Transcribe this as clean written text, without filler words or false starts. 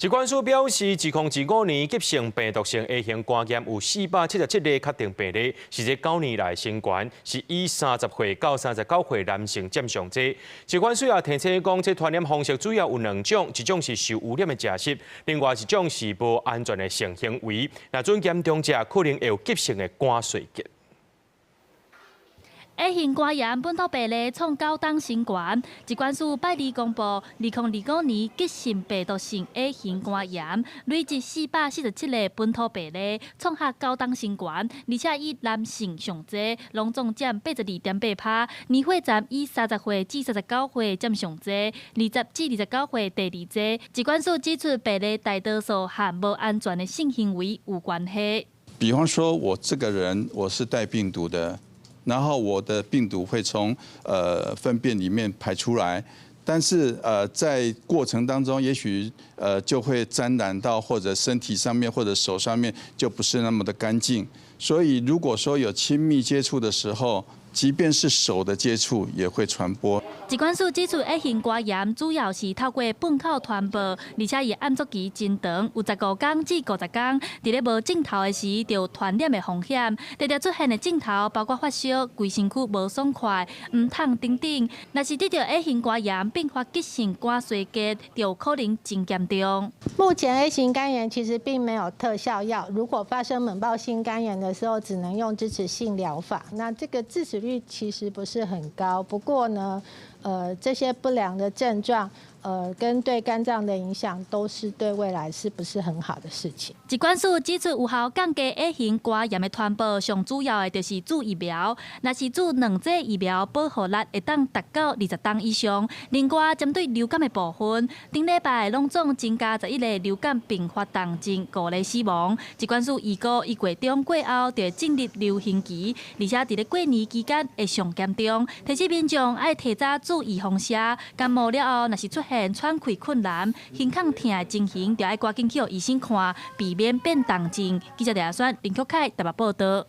疾管署表示，2025年急性病毒性 A 型肝炎有477例确定病例，是这9年来新高，是以30岁到39岁男性占上多。疾管署也提醒讲，这传染方式主要有2种，一种是受污染的食食，另外一种是无安全的性行为。那准严重者可能会有急性的肝衰竭。A 型肝炎本土病例创9档新高，疾管署拜二公布，2025年急性病毒性 A 型肝炎累计447例本土病例，创下9档新高，而且以男性上多，拢总占82.8%，年岁站以30岁至39岁占上多，20至29岁第二多。疾管署指出，病例大多数和无安全的性行为有关系。比方说，我这个人我是带病毒的。然后我的病毒会从粪便里面排出来，但是在过程当中，也许就会沾染到或者身体上面或者手上面就不是那么的干净。所以如果说有亲密接触的时候，即便是手的接触也会传播。疾管署指出 ，A 型肝炎主要是透过粪口传播，而且伊暗作期真长，有15天至50天，伫咧无症头的时就有传染的风险。常常出现的症头包括发烧、规身躯无爽快、唔痛等等。若是得到 A 型肝炎并发急性肝衰竭，就有可能真严重。目前 A 型肝炎其实并没有特效药，如果发生猛暴性肝炎的时候，只能用支持性疗法。那这个致死率其实不是很高，不过呢，这些不良的症状，跟对肝脏的影响，都是对未来是不是很好的事情。疾管署指出，有效降低 A 型肝炎的传播，上主要的就是注疫苗。若是注2剂疫苗，保护力会当达到20天以上。另外，针对流感的部分，顶礼拜拢总增加11例流感并发重症，5例死亡。疾管署预估1月中过后就会进入流行期，而且伫咧过年期间会上严重，提醒民众爱提早注预防针。感冒了后，若是出现喘气困难、胸腔痛的情形，就要赶紧去医生看，避免变重症。记者李亚轩、林曲凯台北报道。